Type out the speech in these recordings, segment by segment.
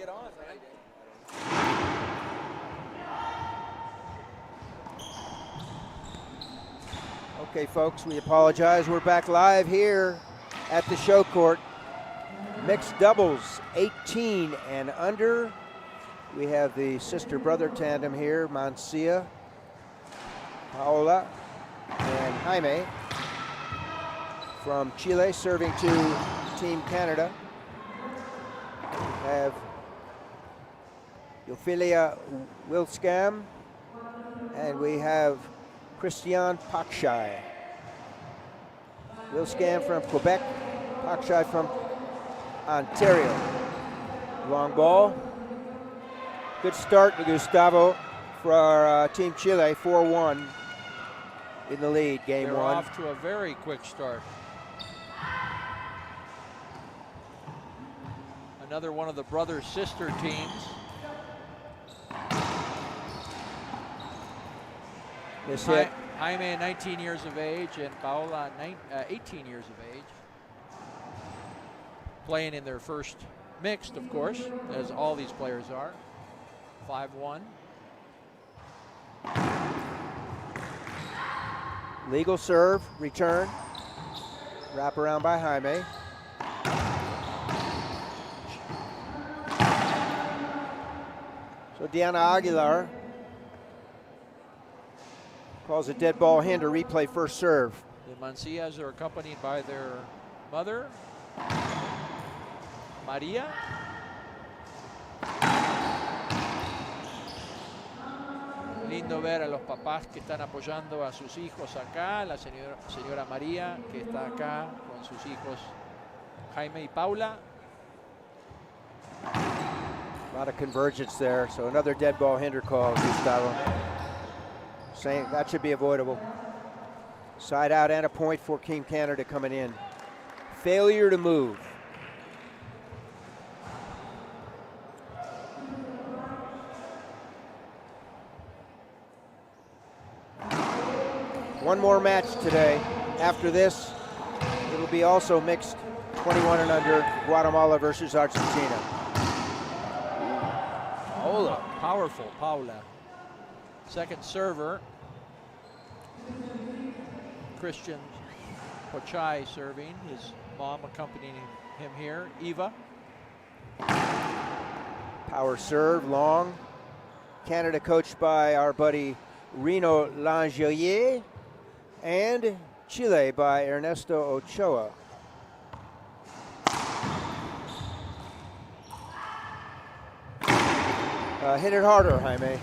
get on, man. Okay, folks, we apologize. We're back live here at the show court. Mixed doubles, 18 and under. We have the sister-brother tandem here, Mancia, Paola, and Jaime from Chile, serving to Team Canada. We have Ophelia Wilskam, and we have Christian Pakshai. Wilskam from Quebec, Pakshai from Ontario. Long ball. Good start to Gustavo for our Team Chile, 4-1 in the lead, game They're one. off to a very quick start. Another one of the brother-sister teams. This hit. Jaime, 19 years of age, and Paola, 18 years of age. Playing in their first mixed, of course, as all these players are. 5-1. Legal serve, return. Wrap around by Jaime. So Diana Aguilar calls a dead ball hand to replay first serve. The Mancias are accompanied by their mother, Maria. Lindo ver a los papás que están apoyando a sus hijos acá, la señora María que está acá con sus hijos Jaime y Paula. A lot of convergence there, so another dead ball hinder call, Gustavo. Saying that should be avoidable. Side out and a point for Team Canada coming in. Failure to move. One more match today. After this, it'll be also mixed 21 and under, Guatemala versus Argentina. Paola, powerful Paula. Second server, Christian Pochai serving, his mom accompanying him here, Eva. Power serve, long. Canada coached by our buddy Reno Langelier, and Chile by Ernesto Ochoa. Hit it harder, Jaime.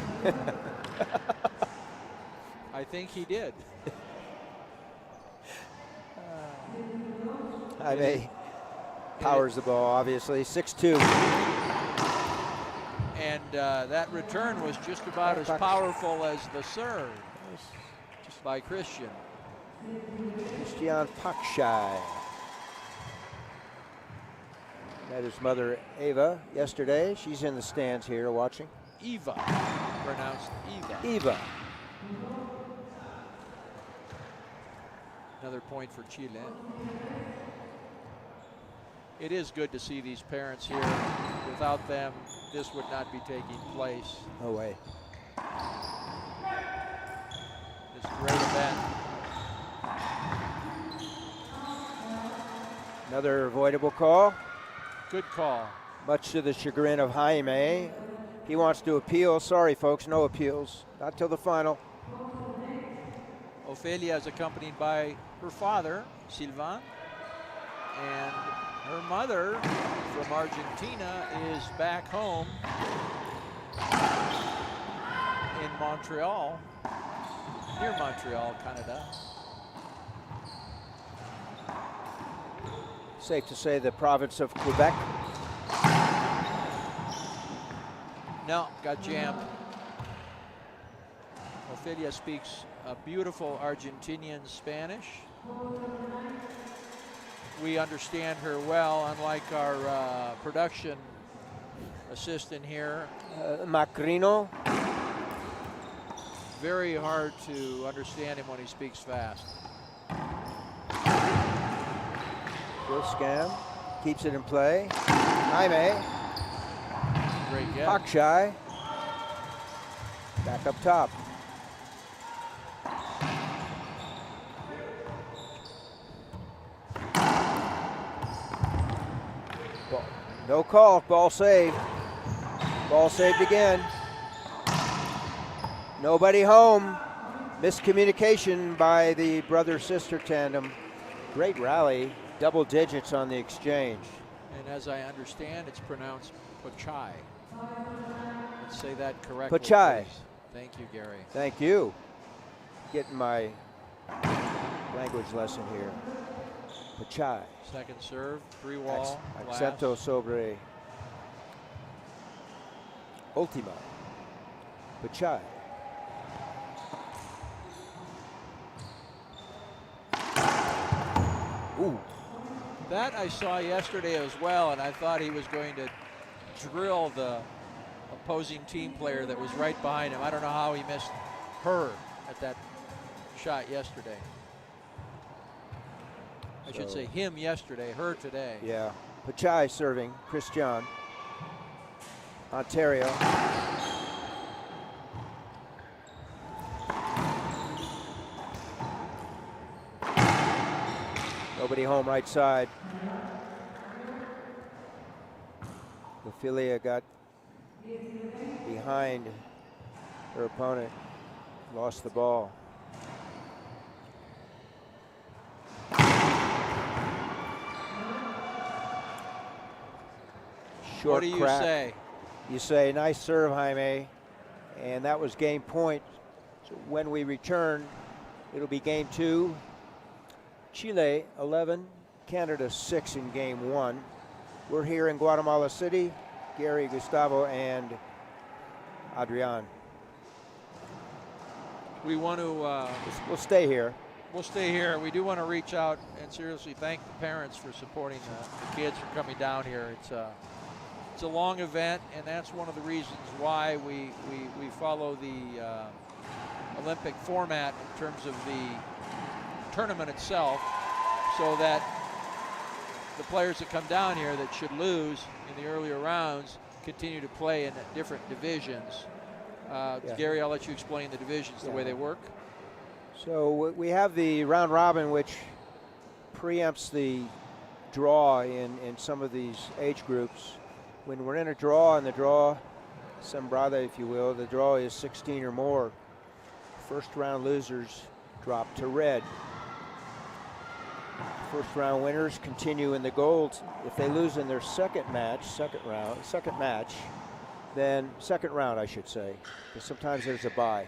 I think he did. Jaime powers the ball, obviously, 6-2. And that return was just about as powerful as the serve, just by Christian. Christian Pakshai. Met his mother, Eva, yesterday. She's in the stands here watching. Eva, pronounced Eva. Eva. Another point for Chile. It is good to see these parents here. Without them, this would not be taking place. No way. This great event. Another avoidable call. Good call. Much to the chagrin of Jaime. He wants to appeal. Sorry, folks, no appeals. Not till the final. Ophelia is accompanied by her father, Silvan, and her mother from Argentina is back home in Montreal, near Montreal, Canada. Safe to say the province of Quebec. No, got jammed. Ophelia speaks a beautiful Argentinian Spanish. We understand her well, unlike our production assistant here. Macrino. Very hard to understand him when he speaks fast. Will Scam keeps it in play. Jaime. Great get. Akshay back up top. Ball. No call, ball saved. Ball saved again. Nobody home. Miscommunication by the brother-sister tandem. Great rally, double digits on the exchange. And as I understand, it's pronounced Pachai. Let's say that correctly. Pachai. Please. Thank you, Gary. Thank you. Getting my language lesson here. Pachai. Second serve, 3-wall. Accento sobre Ultima. Pachai. Ooh. That I saw yesterday as well, and I thought he was going to drill the opposing team player that was right behind him. I don't know how he missed her at that shot yesterday. I should say him yesterday, her today. Yeah. Pachai serving, Chris John. Ontario. Nobody home right side. Ophelia got behind her opponent, lost the ball. Short what do you crack. say? You say, nice serve, Jaime. And that was game point. So when we return, it'll be game 2. Chile 11, Canada 6 in game 1. We're here in Guatemala City. Gary, Gustavo, and Adrian. We want to... we'll stay here. We'll stay here. We do want to reach out and seriously thank the parents for supporting the kids for coming down here. It's a long event, and that's one of the reasons why we follow the Olympic format in terms of the tournament itself, so that the players that come down here that should lose in the earlier rounds continue to play in different divisions. Gary, I'll let you explain the divisions, the way they work. So we have the round robin, which preempts the draw in some of these age groups. When we're in a draw, and the draw, sembrada if you will, the draw is 16 or more. First round losers drop to red. First round winners continue in the gold. If they lose in their second round, then second round I should say, because sometimes there's a bye.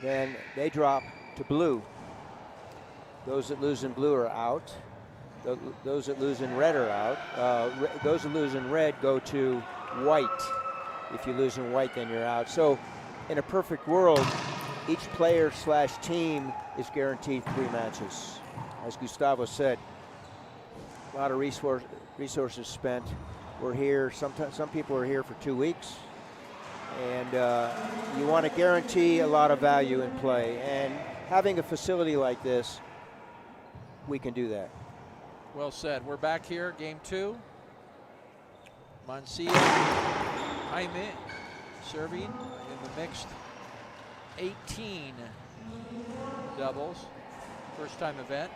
Then they drop to blue. Those that lose in blue are out. Those that lose in red are out. Those that lose in red go to white. If you lose in white, then you're out. So in a perfect world, each player / team is guaranteed 3 matches. As Gustavo said, a lot of resources spent. We're here, some people are here for 2 weeks. And you want to guarantee a lot of value in play. And having a facility like this, we can do that. Well said. We're back here, game 2. Mancia, Jaime serving in the mixed 18 doubles. First time event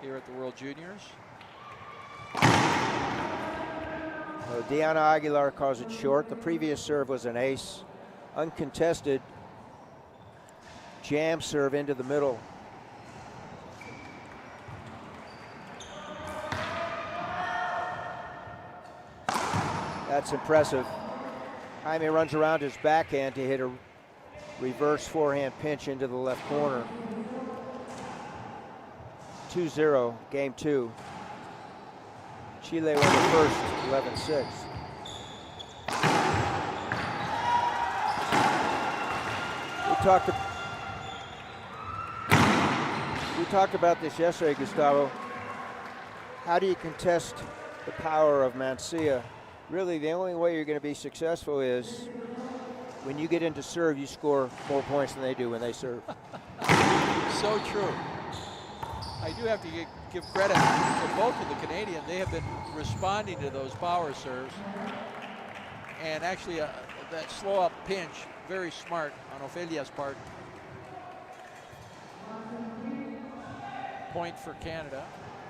here at the World Juniors. Diana Aguilar calls it short. The previous serve was an ace. Uncontested jam serve into the middle. That's impressive. Jaime runs around his backhand to hit a reverse forehand pinch into the left corner. 2-0, game 2. Chile won the first, 11-6. We talked about this yesterday, Gustavo. How do you contest the power of Mancia? Really, the only way you're going to be successful is when you get into serve, you score more points than they do when they serve. So true. I do have to give credit to both of the Canadians. They have been responding to those power serves. And actually, that slow up pinch, very smart on Ophelia's part. Point for Canada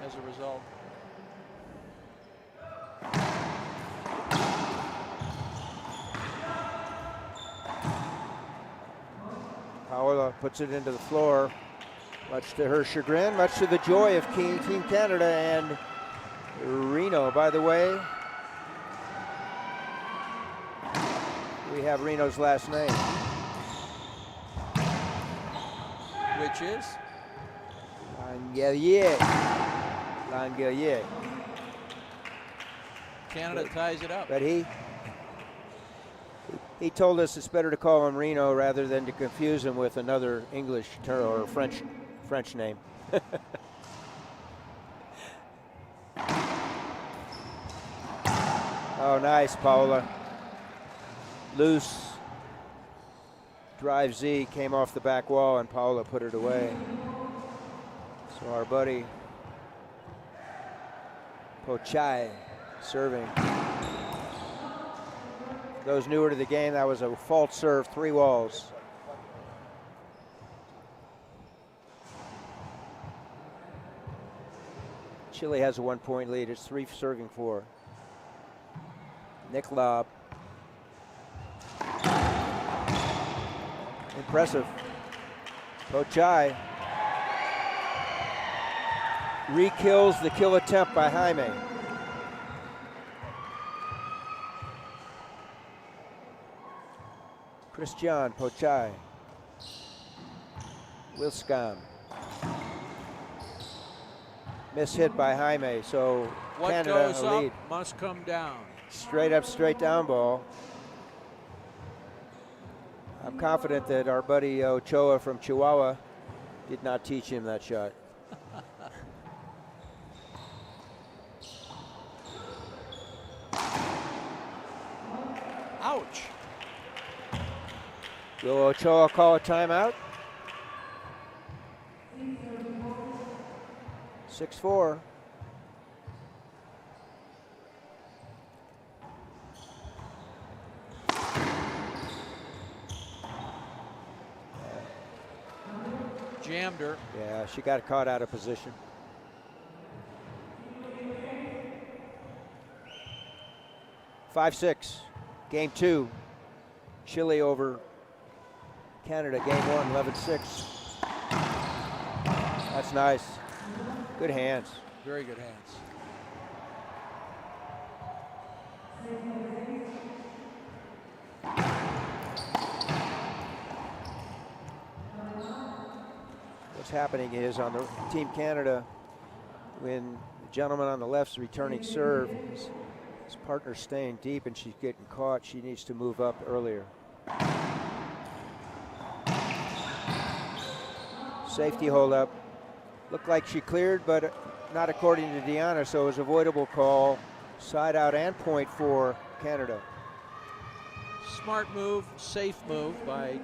as a result. Paola puts it into the floor, much to her chagrin, much to the joy of Team Canada and Reno. By the way, we have Reno's last name. Which is? Langelier. Canada ties it up. But he told us it's better to call him Reno rather than to confuse him with another English term or French name. Oh, nice, Paola. Loose. Drive Z came off the back wall and Paola put it away. So our buddy Pochai serving. Those newer to the game, that was a fault serve, 3 walls. Chile has a 1-point lead. It's 3 serving 4. Nick lob. Impressive. Pochai re-kills the kill attempt by Jaime. Christian Pochai. Wilskam. Mishit by Jaime, so What Canada goes a lead. up must come down. Straight up, straight down ball. I'm confident that our buddy Ochoa from Chihuahua did not teach him that shot. Ouch. Will Ochoa call a timeout? 6-4. Jammed her. Yeah, she got caught out of position. Five-6. Game 2. Chile over Canada. Game 1, 11-6. That's nice. Good hands. Very good hands. What's happening is on the Team Canada, when the gentleman on the left's returning serve, his partner's staying deep and she's getting caught, she needs to move up earlier. Safety hold up. Looked like she cleared, but not according to Deanna, so it was avoidable call. Side out and point for Canada. Smart move, safe move by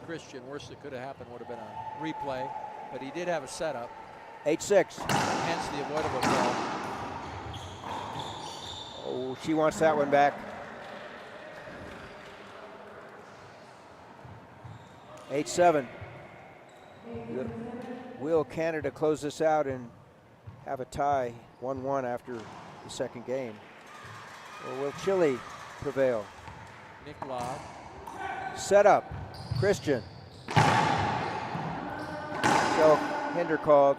Christian. Worst that could have happened would have been a replay, but he did have a setup. 8-6. Hence the avoidable call. Oh, she wants that one back. 8-7. Will Canada close this out and have a tie 1-1 after the second game? Or will Chile prevail? Nick lob. Set up. Christian. So hinder called.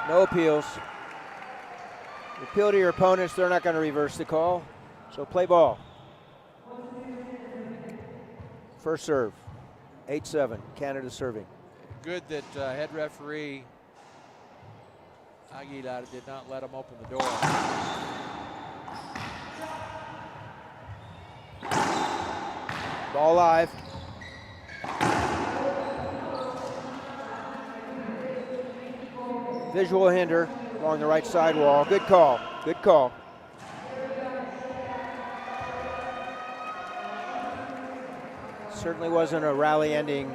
No appeals. Appeal to your opponents, they're not going to reverse the call. So play ball. First serve. 8-7. Canada serving. Good that head referee Aguilar did not let him open the door. Ball live. Visual hinder along the right side wall. Good call. Good call. Certainly wasn't a rally ending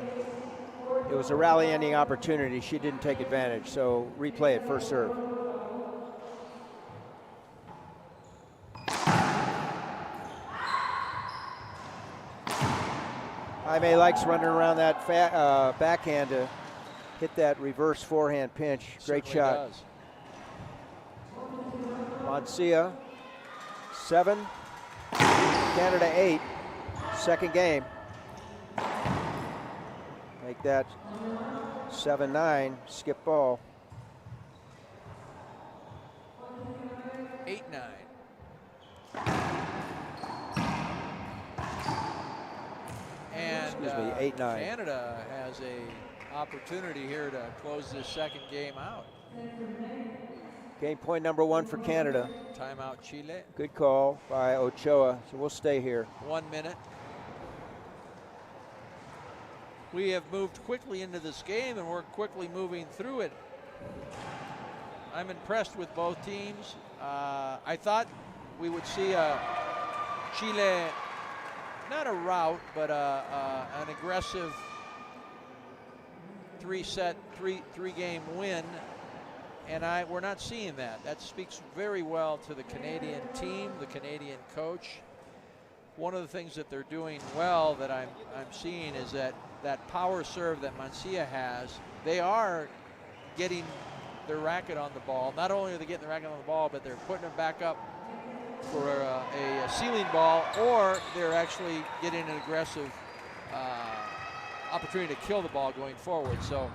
It was a rally-ending opportunity. She didn't take advantage, so replay it, first serve. Jaime likes running around that backhand to hit that reverse forehand pinch. Great shot. Does. Mancia, 7, Canada 8, second game. Make that 7-9, skip ball. 8-9. And Excuse me, 8-9. Canada has a opportunity here to close this second game out. Game point number 1 for Canada. Timeout Chile. Good call by Ochoa, so we'll stay here. 1 minute. We have moved quickly into this game, and we're quickly moving through it. I'm impressed with both teams. I thought we would see a Chile, not a rout, but an aggressive three-game win, and we're not seeing that. That speaks very well to the Canadian team, the Canadian coach. One of the things that they're doing well that I'm seeing is that power serve that Mancia has, they are getting their racket on the ball. Not only are they getting the racket on the ball, but they're putting it back up for a ceiling ball, or they're actually getting an aggressive opportunity to kill the ball going forward. So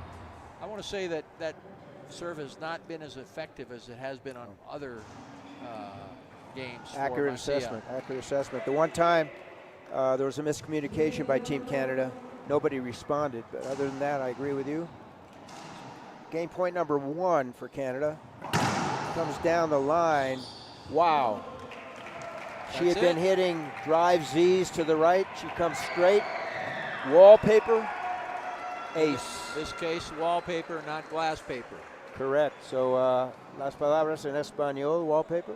I want to say that serve has not been as effective as it has been on other games. Accurate assessment. The one time there was a miscommunication by Team Canada. Nobody responded, but other than that, I agree with you. Game point number 1 for Canada. Comes down the line. Wow. She had been hitting drive Z's to the right. She comes straight. Wallpaper. Ace. This case, wallpaper, not glass paper. Correct. So, las palabras en español, wallpaper.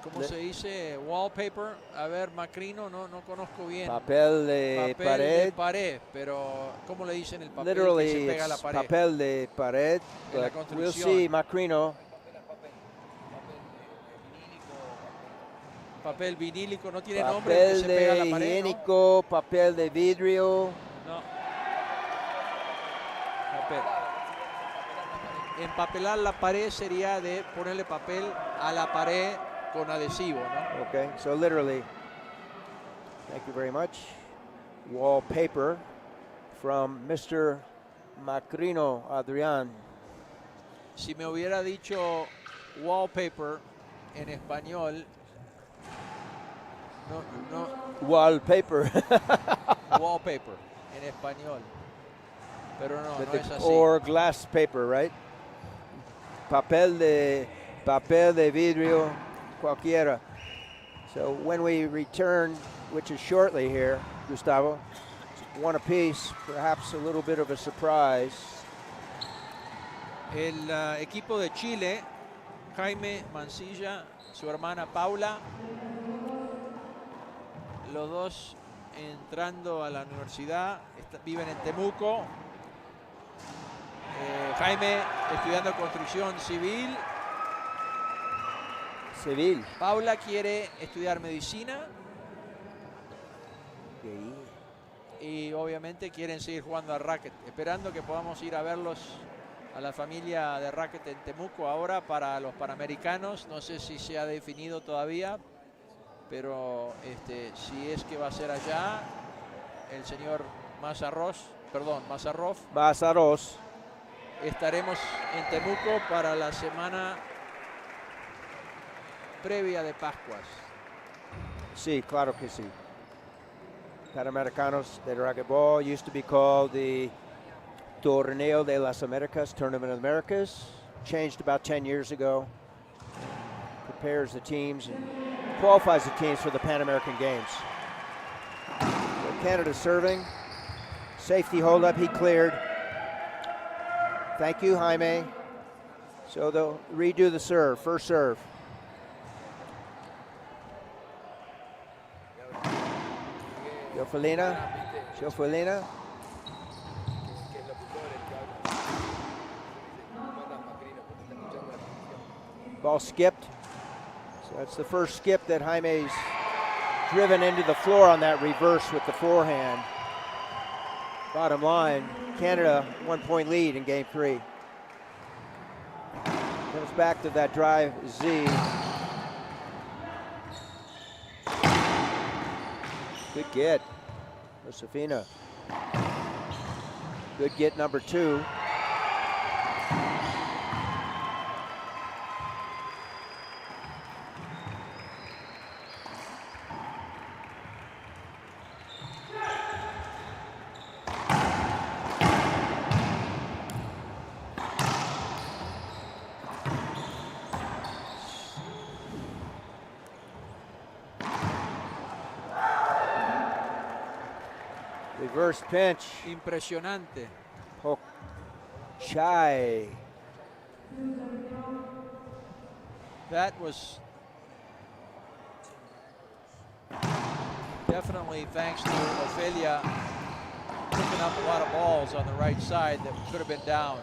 ¿Cómo se dice? Wallpaper. A ver, Macrino, no conozco bien. Papel de pared. De pared, pero ¿cómo le dicen el papel Literally, que se pega a la it's pared? papel de pared. En la But we'll construcción. see, Macrino. Papel vinílico, no tiene nombre, el que Papel se pega a de la pared, higiénico, papel de vidrio. No. Papel. Empapelar la pared sería de ponerle papel a la pared con adhesivo, ¿no? Okay, so literally, thank you very much. Wallpaper from Mr. Macrino Adrián. Si me hubiera dicho wallpaper en español, no, Wallpaper. wallpaper en español. Pero no es así. Or glass paper, right? Papel de vidrio, cualquiera. So when we return, which is shortly here, Gustavo, 1 apiece, perhaps a little bit of a surprise. El equipo de Chile, Jaime Mancilla, su hermana Paula, los dos entrando a la universidad, viven en Temuco. Jaime estudiando construcción civil. Paula quiere estudiar medicina. Y obviamente quieren seguir jugando al racket. Esperando que podamos ir a verlos a la familia de racket en Temuco ahora para los Panamericanos. No sé si se ha definido todavía, pero si es que va a ser allá, el señor Mazarrós, estaremos en Temuco para la semana previa de Pascuas. Sí, claro que sí. Panamericanos de Racquetball used to be called the Torneo de las Americas, Tournament of the Americas. Changed about 10 years ago. Prepares the teams and qualifies the teams for the Pan American Games. So Canada serving. Safety hold up, he cleared. Thank you, Jaime. So they'll redo the serve, first serve. Jofelina. Ball skipped. So that's the first skip that Jaime's driven into the floor on that reverse with the forehand. Bottom line, Canada 1 point lead in game 3. Comes back to that drive Z. Good get, Josefina. Good get number 2. Reverse pinch. Impresionante. Chai. That was definitely thanks to Ophelia picking up a lot of balls on the right side that could have been down.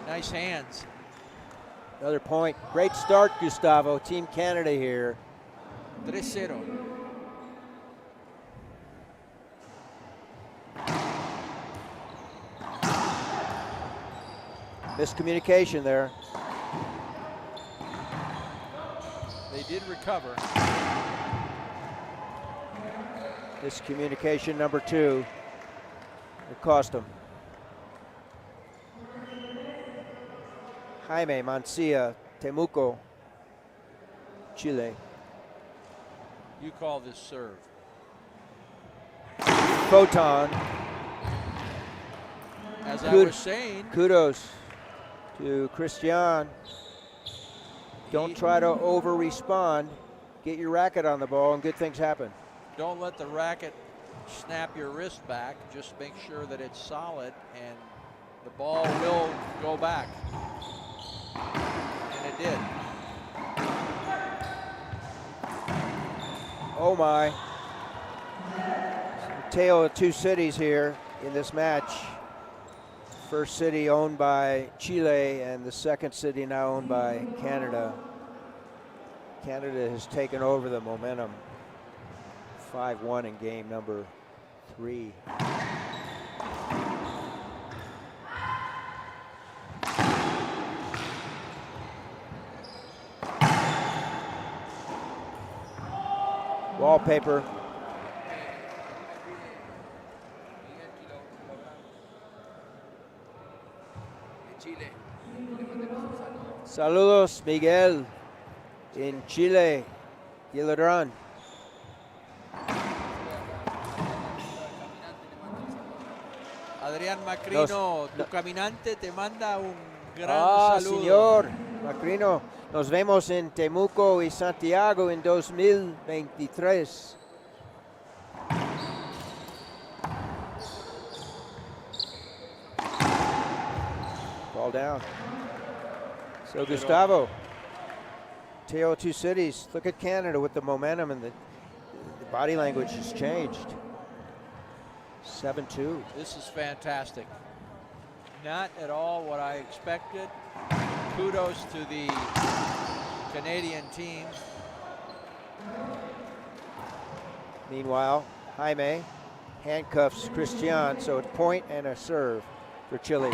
Nice hands. Another point. Great start, Gustavo. Team Canada here. 3-0. Miscommunication there. They did recover. Miscommunication number 2. It cost them. Jaime Mancia, Temuco, Chile. You call this serve. Photon. As I was saying, kudos to Christian. Don't try to over-respond. Get your racket on the ball and good things happen. don't let the racket snap your wrist back. Just make sure that it's solid and the ball will go back. And it did. Oh my. The tale of two cities here in this match. First city owned by Chile and the second city now owned by Canada. Canada has taken over the momentum. 5-1 in game number 3. Wallpaper. Saludos, Miguel, in Chile, Gilodran. Adrián Macrino, tu caminante te manda un gran saludo. Señor Macrino, nos vemos en Temuco y Santiago en 2023. Ball down. So Gustavo, tale of two cities. Look at Canada with the momentum and the body language has changed. 7-2. This is fantastic. Not at all what I expected. Kudos to the Canadian team. Meanwhile, Jaime handcuffs Christian, so it's point and a serve for Chile.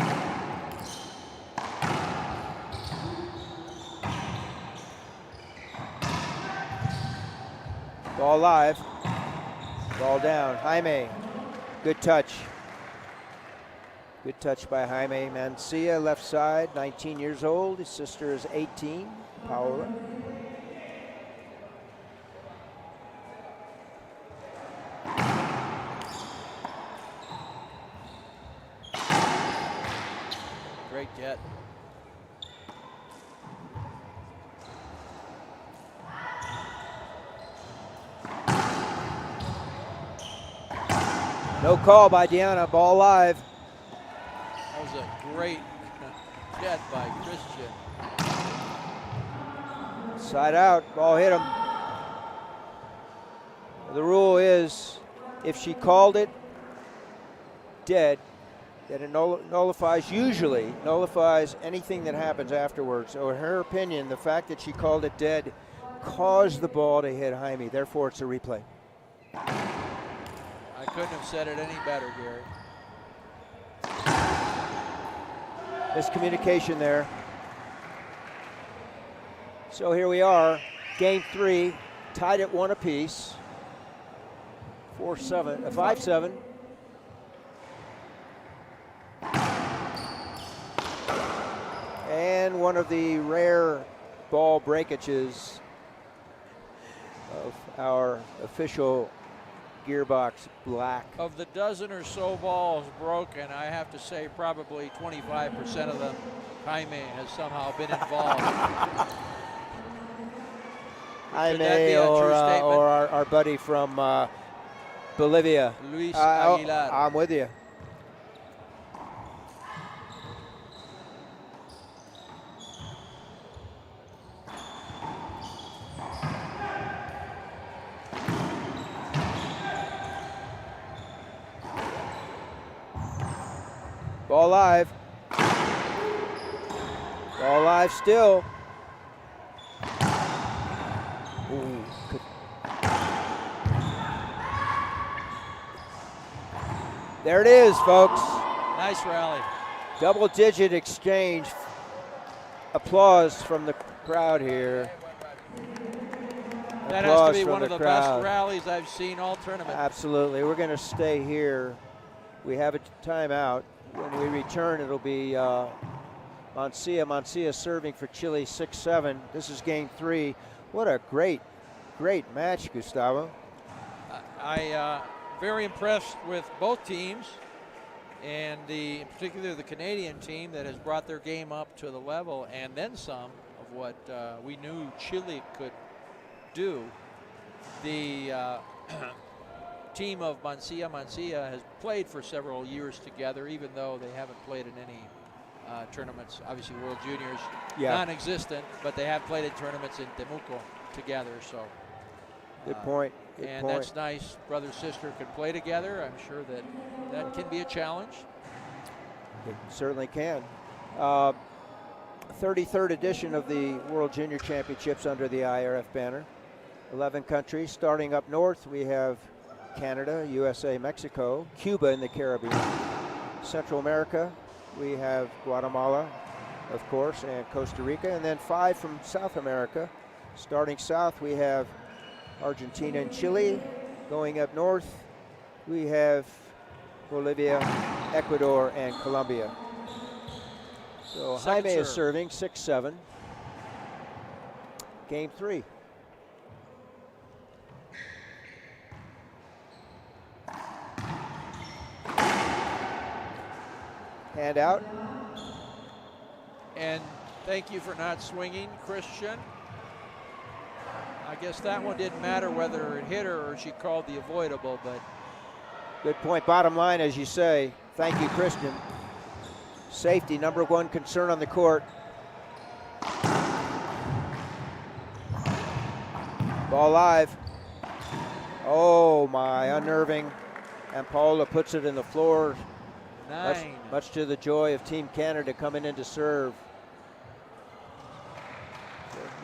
Ball live, ball down. Jaime, good touch. Good touch by Jaime Mancia, left side, 19 years old. His sister is 18, Paola. Great get. No call by Diana, ball live. That was a great get by Christian. Side out, ball hit him. The rule is if she called it dead, that it usually nullifies anything that happens afterwards. So in her opinion, the fact that she called it dead caused the ball to hit Jaime. Therefore, it's a replay. I couldn't have said it any better, Gary. Miscommunication there. So here we are, game 3, tied at 1 apiece. 5-7. And one of the rare ball breakages of our official gearbox black. Of the dozen or so balls broken, I have to say probably 25% of them, Jaime has somehow been involved. Jaime or our buddy from Bolivia. Luis Aguilar. I'm with you. Ball live. Ball live still. Ooh, good. There it is, folks. Nice rally. Double-digit exchange. Applause from the crowd here. That has to be one of the best rallies I've seen all tournament. Absolutely. We're going to stay here. We have a timeout. When we return, it'll be Mancia. Mancia serving for Chile 6-7. This is game 3. What a great match, Gustavo. I very impressed with both teams, and in particular the Canadian team that has brought their game up to the level and then some of what we knew Chile could do. The team of Mancia has played for several years together, even though they haven't played in any tournaments. Obviously, World Juniors non-existent, but they have played in tournaments in Temuco together. So, good point. That's nice. Brother sister can play together. I'm sure that can be a challenge. It certainly can. 33rd edition of the World Junior Championships under the IRF banner. 11 countries. Starting up north, we have Canada, USA, Mexico, Cuba in the Caribbean. Central America, we have Guatemala, of course, and Costa Rica, and then 5 from South America. Starting south, we have Argentina and Chile. Going up north, we have Bolivia, Ecuador, and Colombia. So Jaime is serving 6-7. Game 3. Hand out. And thank you for not swinging, Christian. I guess that one didn't matter whether it hit her or she called the avoidable, but. Good point. Bottom line, as you say, thank you, Christian. Safety, number 1 concern on the court. Ball live. Oh my, unnerving. And Paula puts it in the floor. 9. Much to the joy of Team Canada coming in to serve.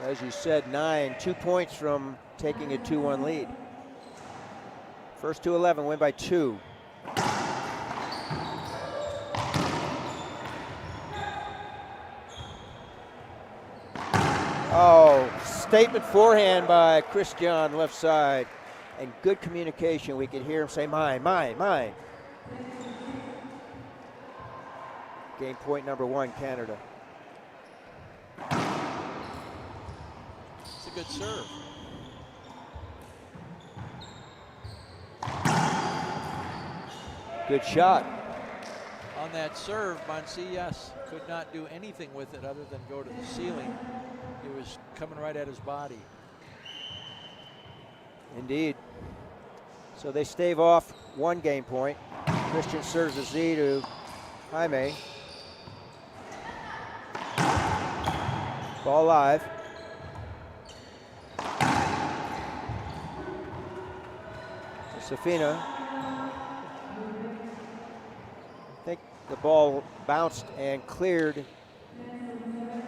As you said, 9, 2 points from taking a 2-1 lead. First to 11, win by 2. Oh, statement forehand by Christian left side. And good communication. We could hear him say, mine, mine, mine. Game point number 1, Canada. It's a good serve. Good shot. On that serve, Mancias could not do anything with it other than go to the ceiling. It was coming right at his body. Indeed. So they stave off 1 game point. Christian serves a Z to Jaime. Ball live. Josefina. I think the ball bounced and cleared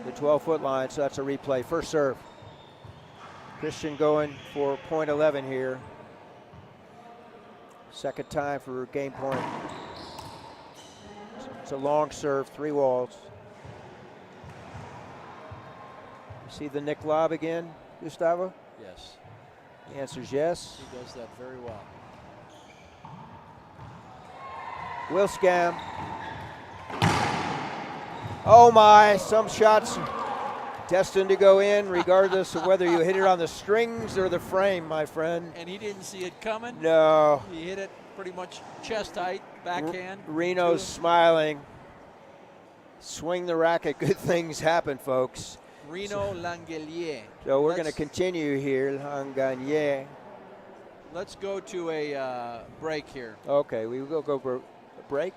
the 12-foot line, so that's a replay. First serve. Christian going for point 11 here. Second time for game point. It's a long serve, 3 walls. You see the Nick lob again, Gustavo? Yes. The answer is yes. He does that very well. Will Scam. Oh my, some shots destined to go in regardless of whether you hit it on the strings or the frame, my friend. And he didn't see it coming. No. He hit it pretty much chest height, backhand. Reno's smiling. Swing the racket, good things happen, folks. Reno Langelier. So we're going to continue here, Langelier. Let's go to a break here. Okay, we will go break.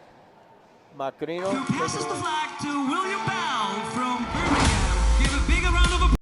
Macrino. Who passes the flag to William Bell from Birmingham. Give a big round of applause.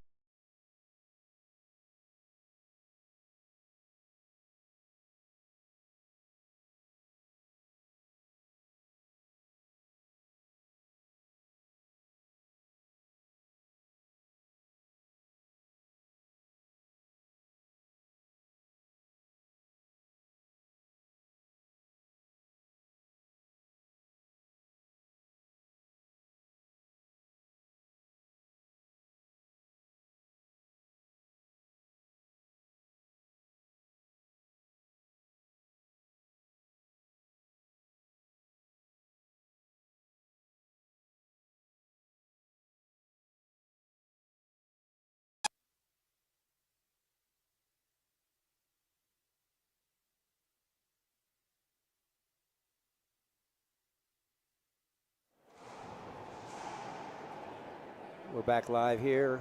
We're back live here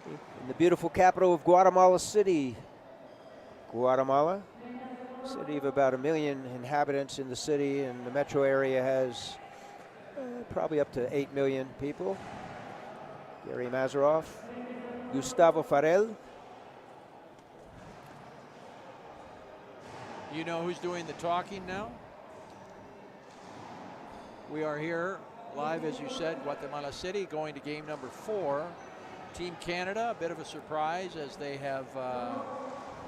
in the beautiful capital of Guatemala City. Guatemala, city of about 1 million inhabitants in the city, and the metro area has probably up to 8 million people. Gary Mazeroff, Gustavo Farel. You know who's doing the talking now? We are here live, as you said, Guatemala City, going to game number 4. Team Canada, a bit of a surprise, as they have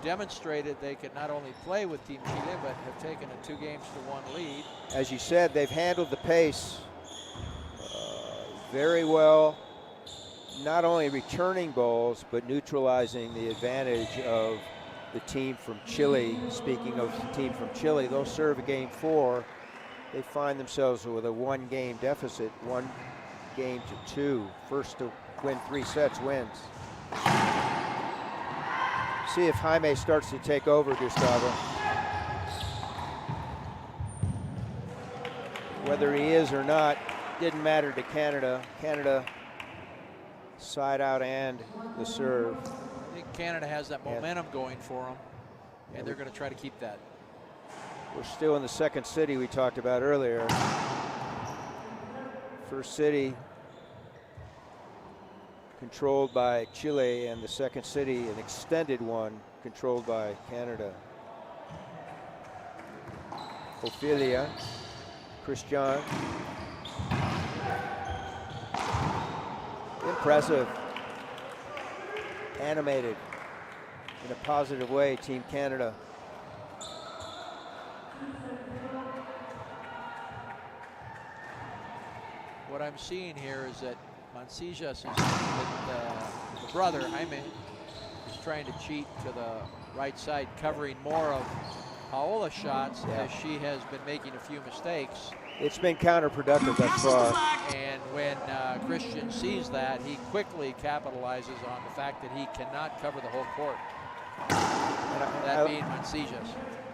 demonstrated they could not only play with Team Chile, but have taken a 2-games-to-1 lead. As you said, they've handled the pace very well, not only returning balls, but neutralizing the advantage of the team from Chile. Speaking of the team from Chile, they'll serve a game 4. They find themselves with a 1-game deficit, 1-2. First to win 3 sets wins. See if Jaime starts to take over, Gustavo. Whether he is or not, didn't matter to Canada. Canada side out and the serve. I think Canada has that momentum going for them, and they're going to try to keep that. We're still in the second city we talked about earlier. First city controlled by Chile, and the second city, an extended one, controlled by Canada. Ophelia, Christian. Impressive. Animated in a positive way, Team Canada. What I'm seeing here is that Mancillas, the brother, Jaime, is trying to cheat to the right side, covering more of Paola's shots, as she has been making a few mistakes. It's been counterproductive thus far. And when Christian sees that, he quickly capitalizes on the fact that he cannot cover the whole court. That being Mancillas.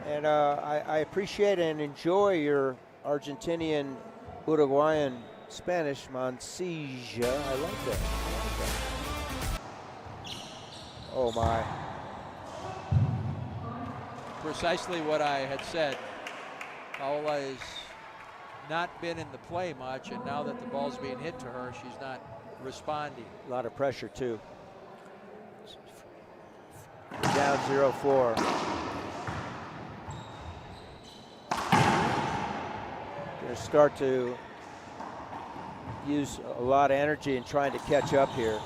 And I appreciate and enjoy your Argentinian, Uruguayan, Spanish, Mancilla. I like that. Oh my. Precisely what I had said. Paola has not been in the play much, and now that the ball's being hit to her, she's not responding. A lot of pressure too. Down 0-4. Going to start to use a lot of energy in trying to catch up here.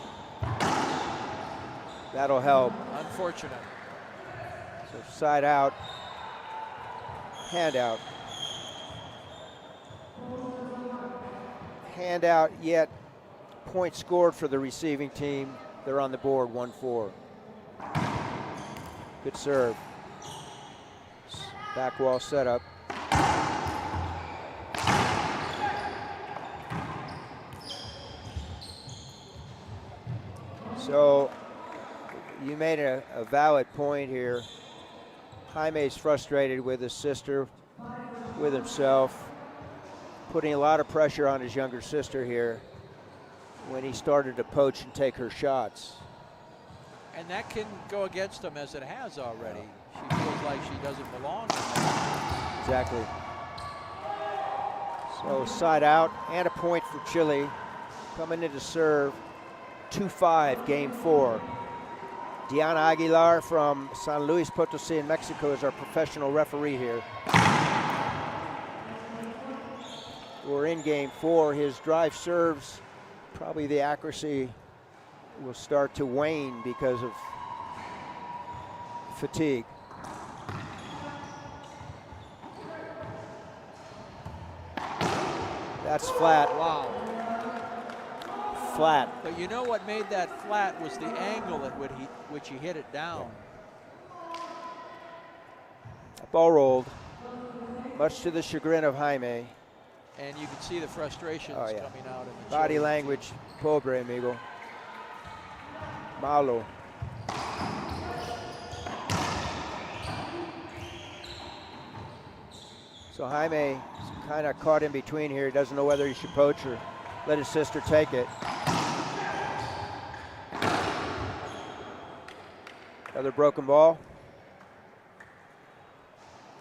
That'll help. Unfortunate. So side out, hand out. Hand out, yet point scored for the receiving team. They're on the board, 1-4. Good serve. Back wall setup. So you made a valid point here. Jaime's frustrated with his sister, with himself, putting a lot of pressure on his younger sister here when he started to poach and take her shots. And that can go against him as it has already. She feels like she doesn't belong in there. Exactly. So side out and a point for Chile. Coming in to serve, 2-5, game 4. Diana Aguilar from San Luis Potosí in Mexico is our professional referee here. We're in game 4. His drive serves, probably the accuracy will start to wane because of fatigue. That's flat. Wow. Flat. But you know what made that flat was the angle at which he hit it down. Ball rolled, much to the chagrin of Jaime. And you can see the frustrations coming out in the Body Chile language, pobre amigo. Malo. So Jaime kind of caught in between here. He doesn't know whether he should poach or let his sister take it. Another broken ball.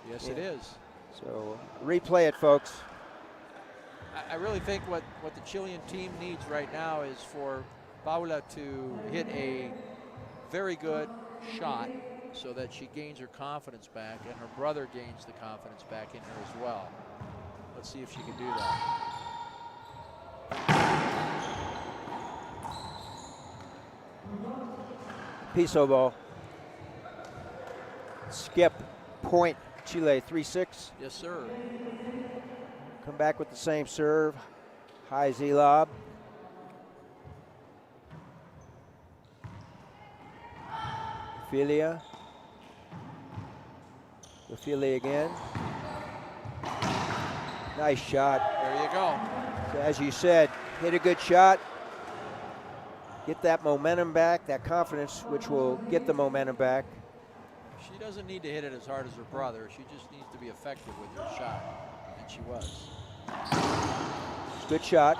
Yes, it is. So replay it, folks. I really think what the Chilean team needs right now is for Paula to hit a very good shot so that she gains her confidence back and her brother gains the confidence back in her as well. Let's see if she can do that. Piso ball. Skip, point, Chile, 3-6. Yes, sir. Come back with the same serve. High Z lob. Ophelia. Ophelia again. Nice shot. There you go. So as you said, hit a good shot. Get that momentum back, that confidence, which will get the momentum back. She doesn't need to hit it as hard as her brother. She just needs to be effective with her shot. And she was. Good shot.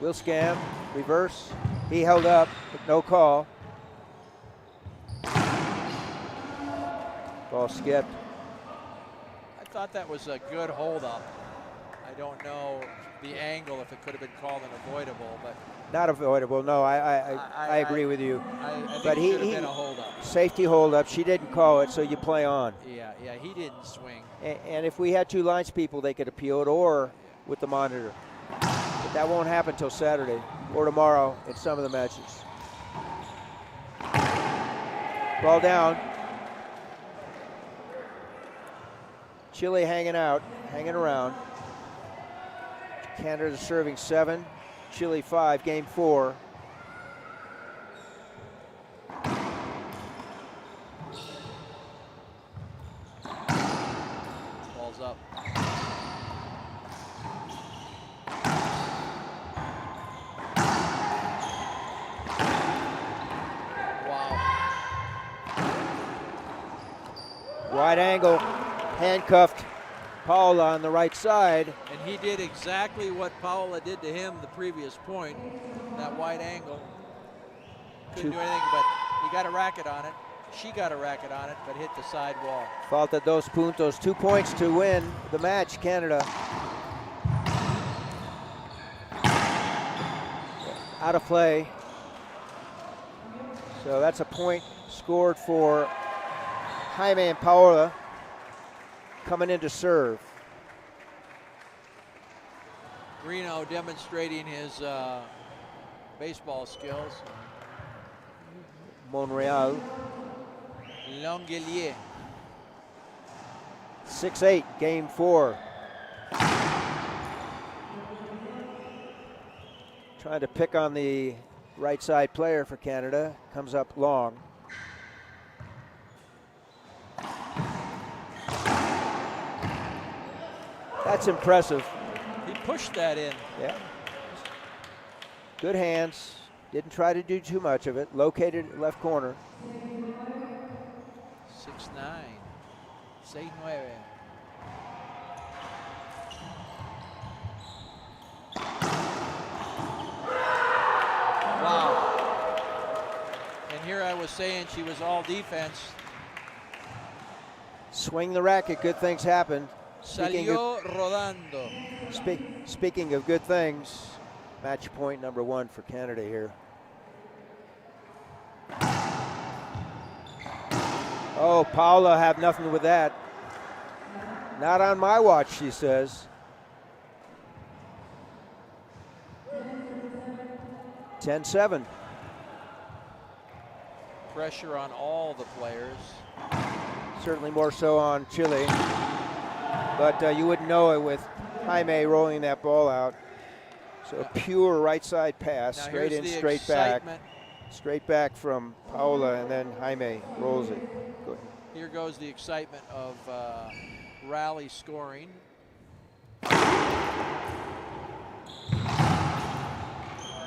Will scam, reverse. He held up, but no call. Ball skipped. I thought that was a good hold up. I don't know the angle, if it could have been called an avoidable, but not avoidable. No, I agree with you. I think but it should have been a hold up. Safety hold up. She didn't call it, so you play on. Yeah, he didn't swing. And if we had two lines people, they could appeal it or with the monitor. But that won't happen till Saturday or tomorrow in some of the matches. Ball down. Chile hanging out, hanging around. Canada serving 7, Chile 5, game 4. Ball's up. Wow. Wide angle, handcuffed Paula on the right side. And he did exactly what Paula did to him the previous point, that wide angle. Couldn't do anything, but he got a racket on it. She got a racket on it, but hit the side wall. Falta dos puntos, 2 points to win the match, Canada. Out of play. So that's a point scored for Jaime and Paola coming in to serve. Reno demonstrating his baseball skills. Monreal. Longuelier. 6-8, game 4. Trying to pick on the right side player for Canada. Comes up long. That's impressive. He pushed that in. Yeah. Good hands. Didn't try to do too much of it. Located left corner. 6'9". 6'9". Wow. And here I was saying she was all defense. Swing the racket, good things happen. Salió rodando. Speaking of good things, match point number 1 for Canada here. Oh, Paula have nothing with that. Not on my watch, she says. 10-7. Pressure on all the players. Certainly more so on Chile. But you wouldn't know it with Jaime rolling that ball out. So a pure right side pass, Now straight in, here's the straight excitement. back. Straight back from Paola, and then Jaime rolls it. Go ahead. Here goes the excitement of rally scoring.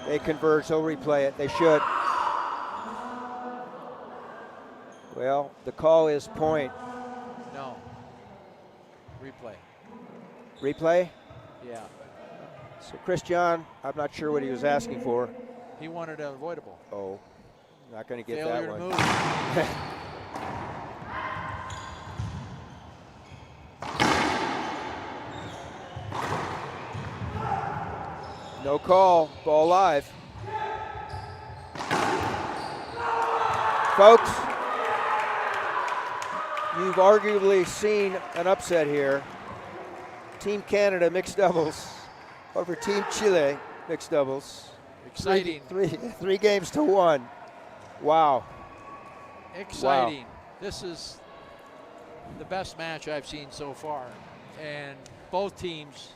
They converge, they'll replay it. They should. Well, the call is point. No. Replay. Replay? Yeah. So Christian, I'm not sure what he was asking for. He wanted an avoidable. Oh, not going to get Failure that to one. move. No call, ball live. Folks, you've arguably seen an upset here. Team Canada mixed doubles over Team Chile mixed doubles. Exciting. Three games to 1. Wow. Exciting. Wow. This is the best match I've seen so far. And both teams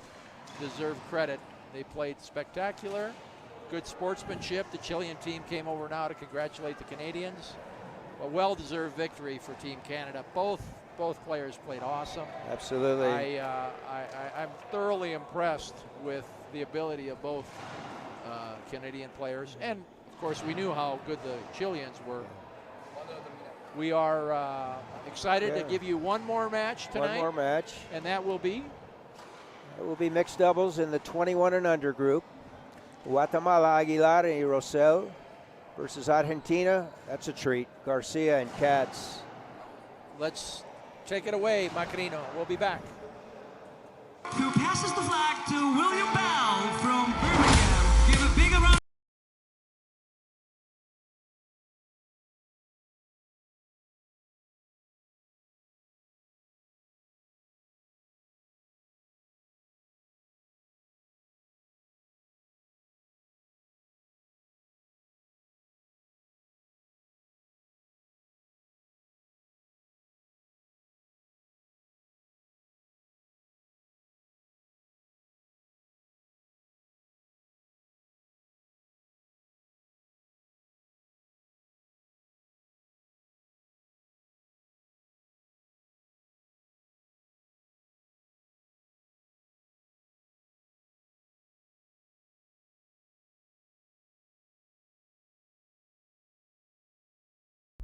deserve credit. They played spectacular, good sportsmanship. The Chilean team came over now to congratulate the Canadians. A well-deserved victory for Team Canada. Both players played awesome. Absolutely. I'm thoroughly impressed with the ability of both Canadian players. And, of course, we knew how good the Chileans were. We are excited to give you one more match tonight. One more match. And that will be? It will be mixed doubles in the 21 and under group. Guatemala, Aguilar and Rosell versus Argentina. That's a treat. Garcia and Katz. Let's take it away, Macarino. We'll be back.